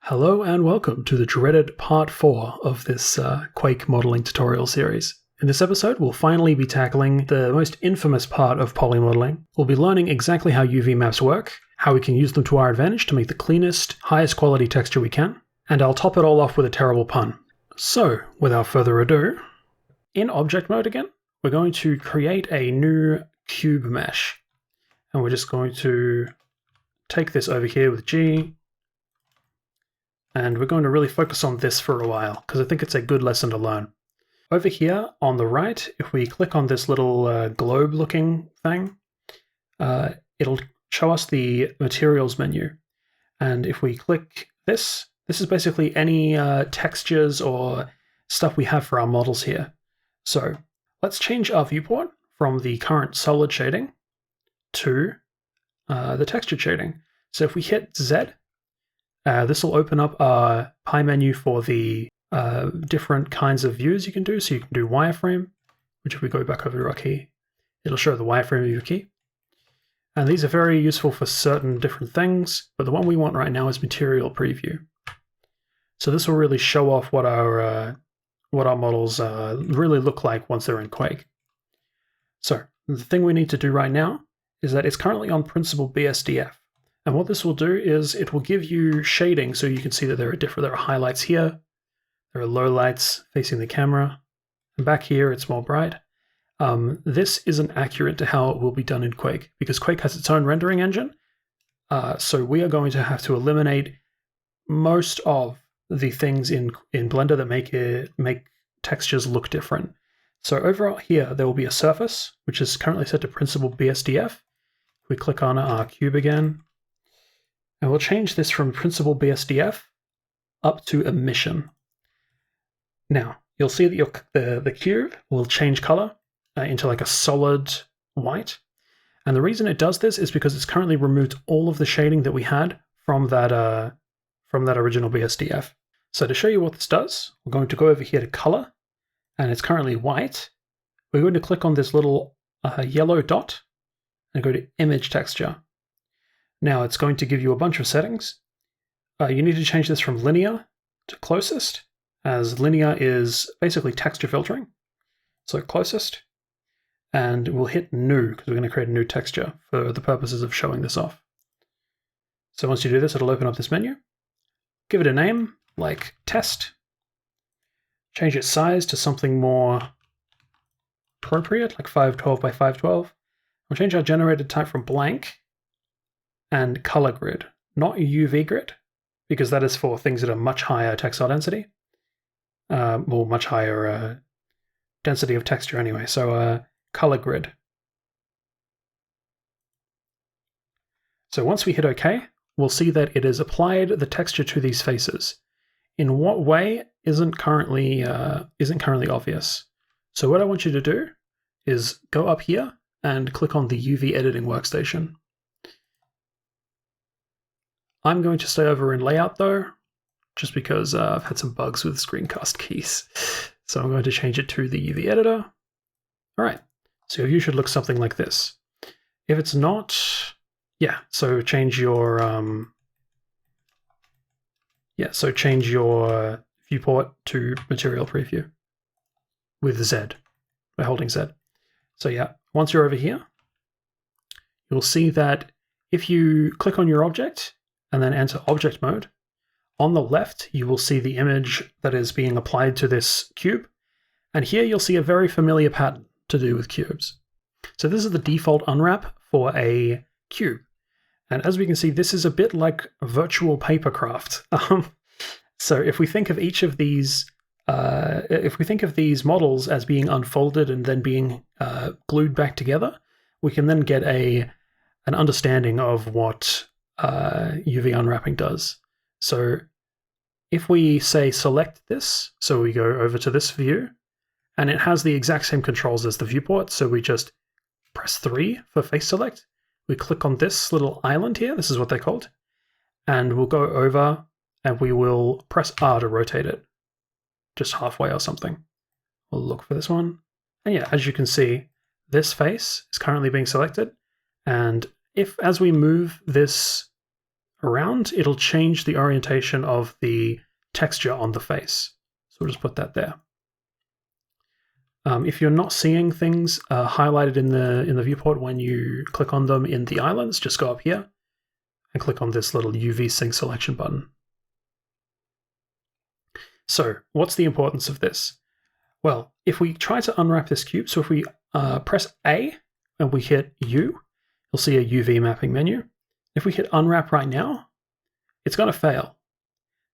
Hello and welcome to the dreaded part 4 of this Quake modeling tutorial series. In this episode, we'll finally be tackling the most infamous part of polymodeling. We'll be learning exactly how UV maps work, how we can use them to our advantage to make the cleanest, highest quality texture we can, and I'll top it all off with a terrible pun. So, without further ado, in object mode again, we're going to create a new cube mesh. And we're just going to take this over here with G, and we're going to really focus on this for a while, because I think it's a good lesson to learn. Over here on the right, if we click on this little globe-looking thing, it'll show us the materials menu. And if we click this is basically any textures or stuff we have for our models here. So let's change our viewport from the current solid shading to the textured shading. So if we hit Z, this will open up a pie menu for the different kinds of views you can do. So you can do wireframe, which if we go back over to our key, it'll show the wireframe view key. And these are very useful for certain different things, but the one we want right now is material preview. So this will really show off what our models really look like once they're in Quake. So the thing we need to do right now is that it's currently on principal BSDF. And what this will do is it will give you shading so you can see that there are highlights here, there are lowlights facing the camera, and back here it's more bright. This isn't accurate to how it will be done in Quake, because Quake has its own rendering engine, so we are going to have to eliminate most of the things in Blender that make textures look different. So over here there will be a surface, which is currently set to principal BSDF. We click on our cube again, and we'll change this from principal BSDF up to emission. Now, you'll see that the cube will change color into like a solid white. And the reason it does this is because it's currently removed all of the shading that we had from that original BSDF. So to show you what this does, we're going to go over here to color, and it's currently white. We're going to click on this little yellow dot and go to image texture. Now it's going to give you a bunch of settings. You need to change this from linear to closest, as linear is basically texture filtering. So closest, and we'll hit new, because we're going to create a new texture for the purposes of showing this off. So once you do this, it'll open up this menu. Give it a name, like test. Change its size to something more appropriate, like 512 by 512. We'll change our generated type from blank and color grid, not UV grid, because that is for things that are much higher textile density, or much higher density of texture anyway. So color grid. So once we hit OK, we'll see that it has applied the texture to these faces. In what way isn't currently obvious. So what I want you to do is go up here and click on the UV Editing Workstation. I'm going to stay over in layout though, just because I've had some bugs with screencast keys. So I'm going to change it to the UV editor. All right, so your view should look something like this. If it's not, so change your viewport to material preview with Z, by holding Z. So once you're over here, you'll see that if you click on your object and then enter object mode, on the left you will see the image that is being applied to this cube, and here you'll see a very familiar pattern to do with cubes. So this is the default unwrap for a cube, and as we can see, this is a bit like virtual papercraft. So if we think of each of these models as being unfolded and then being glued back together, we can then get an understanding of what UV unwrapping does. So if we say select this, so we go over to this view, and it has the exact same controls as the viewport, so we just press 3 for face select. We click on this little island here, this is what they're called, and we'll go over and we will press R to rotate it, just halfway or something. We'll look for this one. And as you can see, this face is currently being selected, and if as we move this around, it'll change the orientation of the texture on the face. So we'll just put that there. If you're not seeing things highlighted in the viewport when you click on them in the islands, just go up here and click on this little UV sync selection button. So what's the importance of this? Well, if we try to unwrap this cube, so if we press A and we hit U, you'll see a UV mapping menu. If we hit unwrap right now, it's going to fail.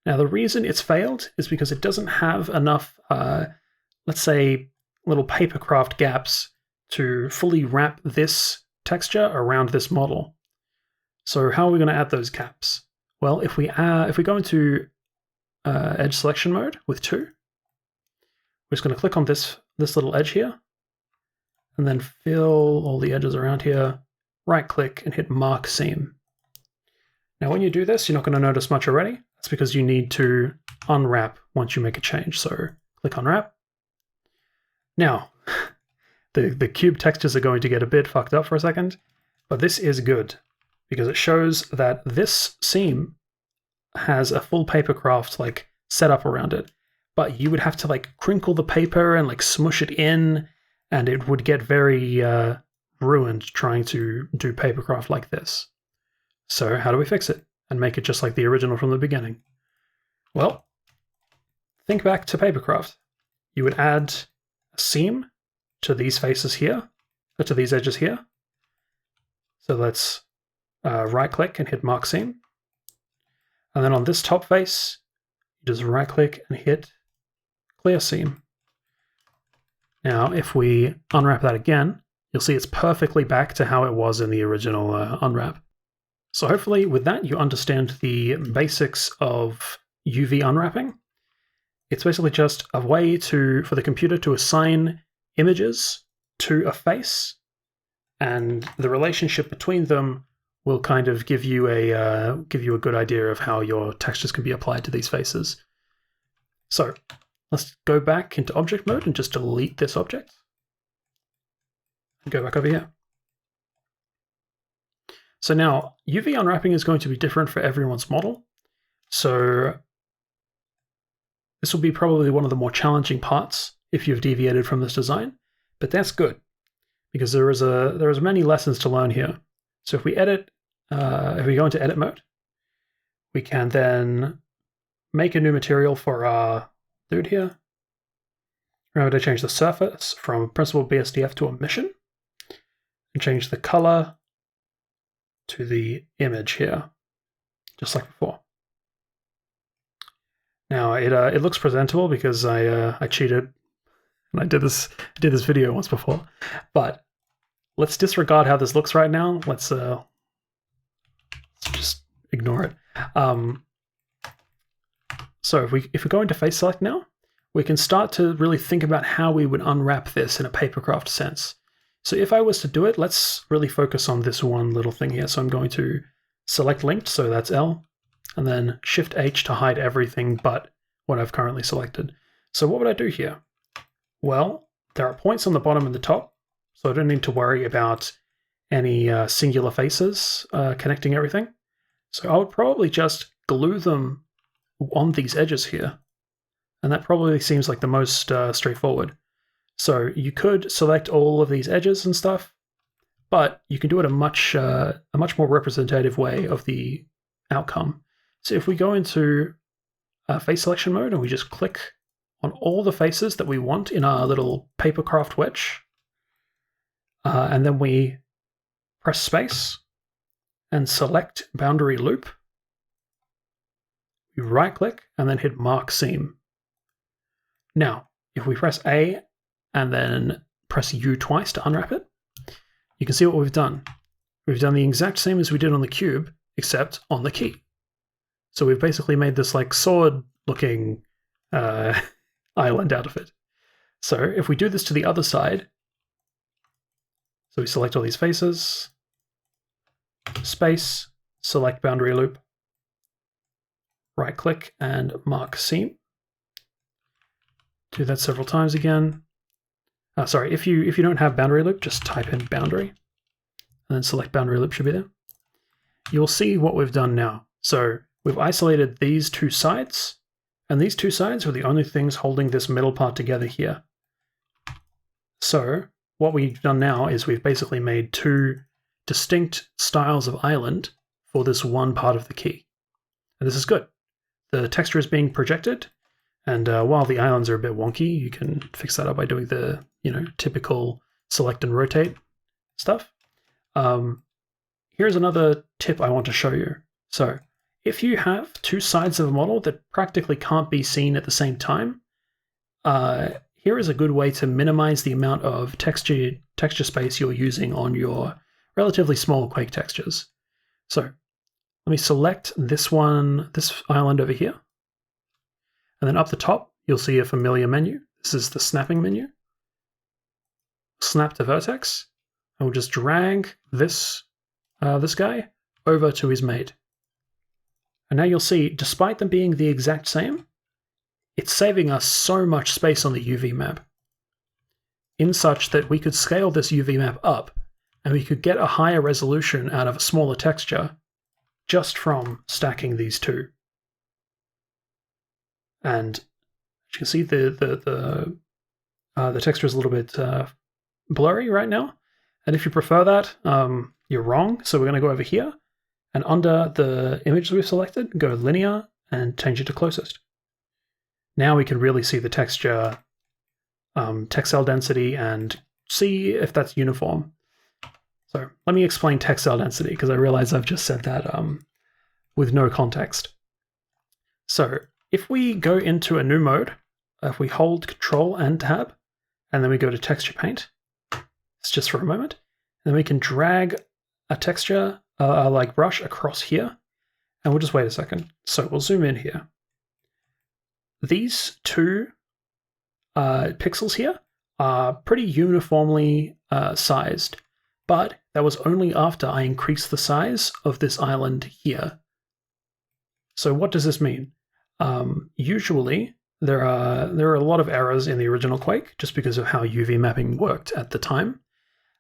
Now the reason it's failed is because it doesn't have enough, let's say, little papercraft gaps to fully wrap this texture around this model. So how are we going to add those gaps? Well, if we go into edge selection mode with 2, we're just going to click on this little edge here, and then fill all the edges around here, right-click, and hit Mark Seam. Now when you do this, you're not going to notice much already. That's because you need to unwrap once you make a change. So click Unwrap. Now, the cube textures are going to get a bit fucked up for a second, but this is good because it shows that this seam has a full papercraft like setup around it, but you would have to like crinkle the paper and like smush it in, and it would get very ruined trying to do papercraft like this. So how do we fix it and make it just like the original from the beginning? Well, think back to papercraft. You would add a seam to these faces here, or to these edges here. So let's right-click and hit Mark Seam. And then on this top face, you just right-click and hit Clear Seam. Now, if we unwrap that again, you'll see it's perfectly back to how it was in the original unwrap. So hopefully with that, you understand the basics of UV unwrapping. It's basically just a way for the computer to assign images to a face, and the relationship between them will kind of give you a good idea of how your textures can be applied to these faces. So let's go back into object mode and just delete this object. And go back over here. So now UV unwrapping is going to be different for everyone's model. So this will be probably one of the more challenging parts if you've deviated from this design, but that's good because there is many lessons to learn here. So if we if we go into edit mode, we can then make a new material for our dude here. Remember to change the surface from Principled BSDF to Emission, and change the color to the image here, just like before. Now it looks presentable because I cheated and I did this video once before, but let's disregard how this looks right now. Let's just ignore it. So if we go into face select now, we can start to really think about how we would unwrap this in a papercraft sense. So if I was to do it, let's really focus on this one little thing here. So I'm going to select linked, so that's L, and then Shift H to hide everything but what I've currently selected. So what would I do here? Well, there are points on the bottom and the top, so I don't need to worry about any singular faces connecting everything. So I would probably just glue them on these edges here, and that probably seems like the most straightforward. So you could select all of these edges and stuff, but you can do it a much more representative way of the outcome. So if we go into face selection mode and we just click on all the faces that we want in our little papercraft wedge, and then we press space and select boundary loop, we right click and then hit Mark Seam. Now, if we press A and then press U twice to unwrap it, you can see what we've done. We've done the exact same as we did on the cube, except on the key. So we've basically made this like sword-looking island out of it. So if we do this to the other side, so we select all these faces, space, select boundary loop, right-click and Mark Seam. Do that several times again. Sorry, if you don't have boundary loop, just type in boundary, and then select boundary loop should be there. You'll see what we've done now. So we've isolated these two sides, and these two sides are the only things holding this middle part together here. So what we've done now is we've basically made two distinct styles of island for this one part of the key. And this is good. The texture is being projected, and while the islands are a bit wonky, you can fix that up by doing the typical select and rotate stuff. Here's another tip I want to show you. So if you have two sides of a model that practically can't be seen at the same time, here is a good way to minimize the amount of texture space you're using on your relatively small Quake textures. So let me select this island over here. And then up the top, you'll see a familiar menu. This is the snapping menu. Snap to vertex. And we'll just drag this guy over to his mate. And now you'll see, despite them being the exact same, it's saving us so much space on the UV map, in such that we could scale this UV map up, and we could get a higher resolution out of a smaller texture just from stacking these two. And as you can see, the texture is a little bit blurry right now. And if you prefer that, you're wrong. So we're going to go over here, and under the image we've selected, go linear and change it to closest. Now we can really see the texture, textile density, and see if that's uniform. So let me explain textile density, because I realize I've just said that with no context. So if we go into a new mode, if we hold Control and Tab, and then we go to Texture Paint, it's just for a moment, and then we can drag a texture, like brush, across here, and we'll just wait a second. So we'll zoom in here. These two pixels here are pretty uniformly sized, but that was only after I increased the size of this island here. So what does this mean? Usually there are a lot of errors in the original Quake just because of how UV mapping worked at the time.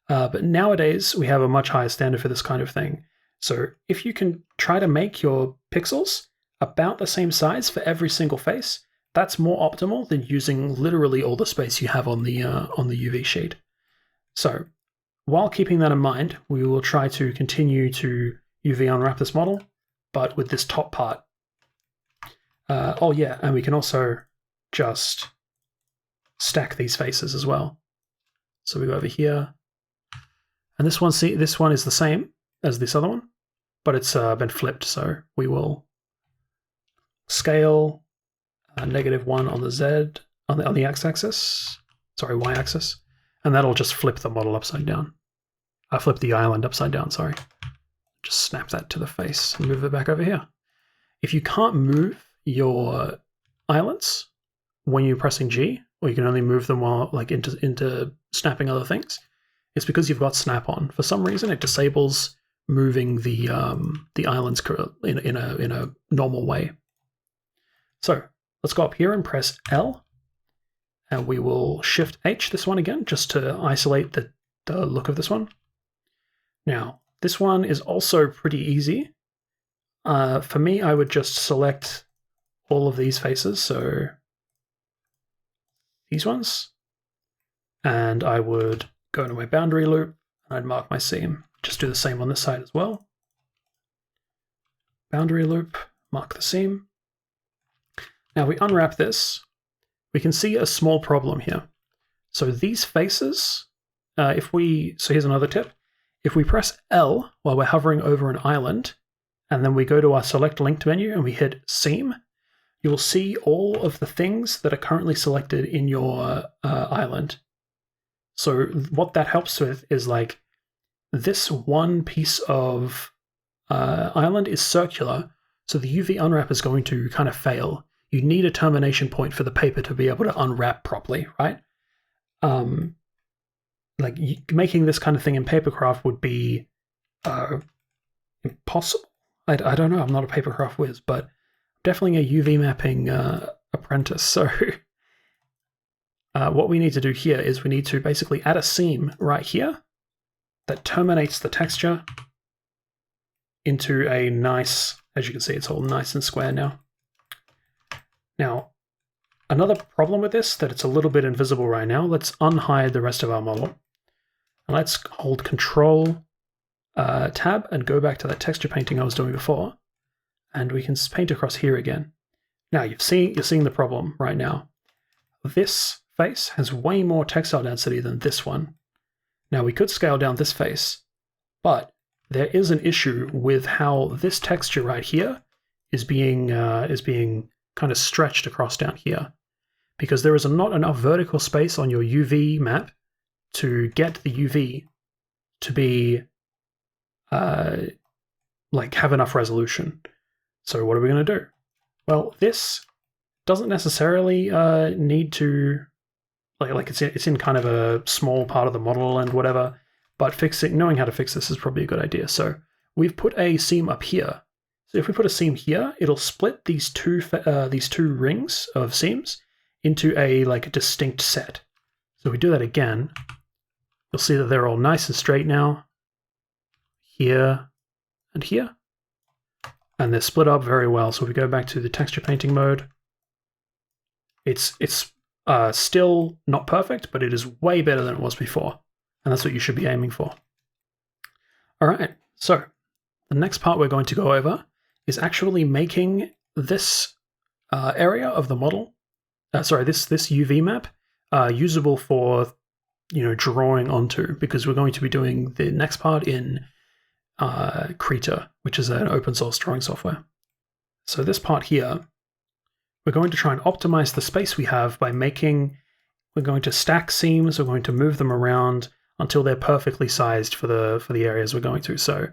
But nowadays we have a much higher standard for this kind of thing. So if you can try to make your pixels about the same size for every single face, that's more optimal than using literally all the space you have on the UV sheet. So while keeping that in mind, we will try to continue to UV unwrap this model, but with this top part. Oh yeah, and we can also just stack these faces as well. So we go over here, and this one is the same as this other one, but it's been flipped. So we will scale -1 on the Z on the x-axis, sorry, y-axis, and that'll just flip the model upside down. Flip the island upside down. Sorry, just snap that to the face and move it back over here. If you can't move your islands when you're pressing G, or you can only move them while into snapping other things, it's because you've got snap on. For some reason, it disables moving the islands in a normal way. So let's go up here and press L, and we will Shift H this one again just to isolate the look of this one. Now this one is also pretty easy. For me, I would just select all of these faces, so these ones, and I would go to my boundary loop and I'd mark my seam. Just do the same on this side as well. Boundary loop, mark the seam. Now we unwrap this, we can see a small problem here. So these faces, so here's another tip. If we press L while we're hovering over an island, and then we go to our select linked menu and we hit seam, you will see all of the things that are currently selected in your island. So what that helps with is like this one piece of island is circular, so the UV unwrap is going to kind of fail. You need a termination point for the paper to be able to unwrap properly, right? Making this kind of thing in papercraft would be impossible. I don't know, I'm not a papercraft whiz, but definitely a UV mapping apprentice. So what we need to do here is we need to basically add a seam right here that terminates the texture into a nice As you can see, it's all nice and square now. Now, another problem with this, that it's a little bit invisible right now. Let's unhide the rest of our model. And let's hold Control Tab and go back to that texture painting I was doing before. And we can paint across here again. Now, you're seeing the problem right now. This face has way more textile density than this one. Now, we could scale down this face, but there is an issue with how this texture right here is being kind of stretched across down here, because there is not enough vertical space on your UV map to get the UV to be like have enough resolution. So what are we going to do? Well, this doesn't necessarily need to like it's in kind of a small part of the model and whatever, but knowing how to fix this is probably a good idea. So we've put a seam up here. So if we put a seam here, it'll split these two rings of seams into a distinct set. So if we do that again, you'll see that they're all nice and straight now. Here and here. And they're split up very well. So if we go back to the texture painting mode, it's still not perfect, but it is way better than it was before. And that's what you should be aiming for. All right, so the next part we're going to go over is actually making this area of the model, this UV map, usable for drawing onto, because we're going to be doing the next part in Krita, which is an open source drawing software. So this part here, we're going to try and optimize the space we have by we're going to stack seams, we're going to move them around until they're perfectly sized for the areas we're going to. So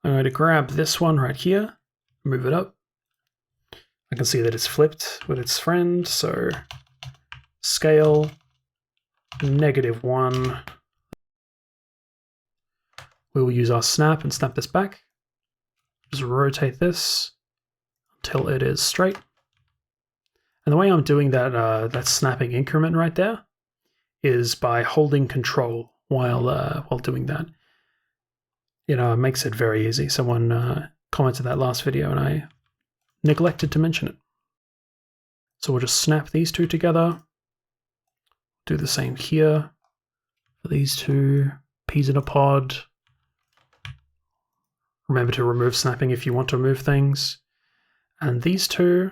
I'm going to grab this one right here, move it up. I can see that it's flipped with its friend, so scale -1. We will use our snap and snap this back. Just rotate this until it is straight. And the way I'm doing that snapping increment right there is by holding Control while doing that. It makes it very easy. Someone commented that last video and I neglected to mention it. So we'll just snap these two together. Do the same here for these two peas in a pod. Remember to remove snapping if you want to remove things. And these two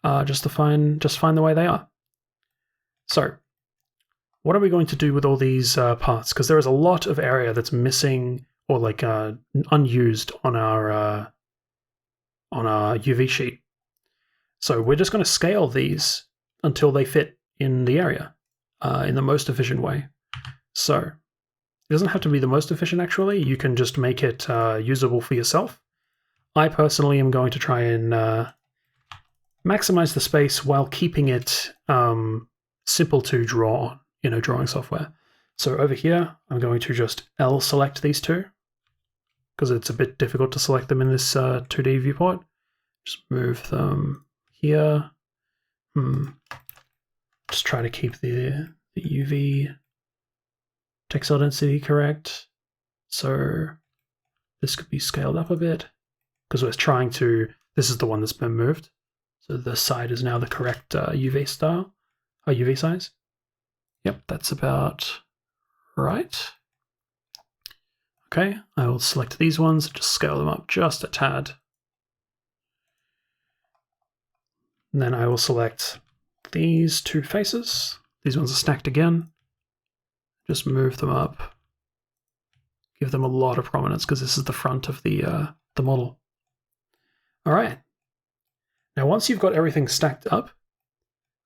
are just fine the way they are. So what are we going to do with all these parts? Because there is a lot of area that's missing or unused on our UV sheet. So we're just going to scale these until they fit in the area in the most efficient way. So it doesn't have to be the most efficient, actually. You can just make it usable for yourself. I personally am going to try and maximize the space while keeping it simple to draw on, drawing software. So over here, I'm going to just select these two, because it's a bit difficult to select them in this 2D viewport. Just move them here. Just try to keep the UV textile density correct. So this could be scaled up a bit, because we're trying to, this is the one that's been moved. So the side is now the correct UV style, or UV size. Yep, that's about right. Okay, I will select these ones, just scale them up just a tad. And then I will select these two faces. These ones are stacked again. Just move them up. Give them a lot of prominence because this is the front of the model. All right. Now, once you've got everything stacked up,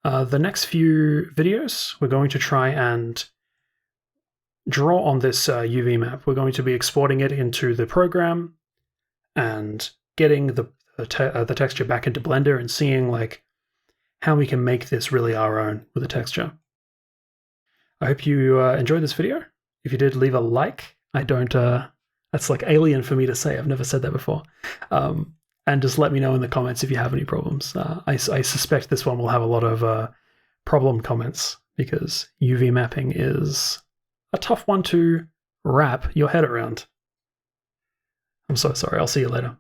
the next few videos, we're going to try and draw on this UV map. We're going to be exporting it into the program and getting the texture back into Blender and seeing how we can make this really our own with the texture. I hope you enjoyed this video. If you did, leave a like. That's alien for me to say. I've never said that before. And just let me know in the comments if you have any problems. I suspect this one will have a lot of problem comments because UV mapping is a tough one to wrap your head around. I'm so sorry. I'll see you later.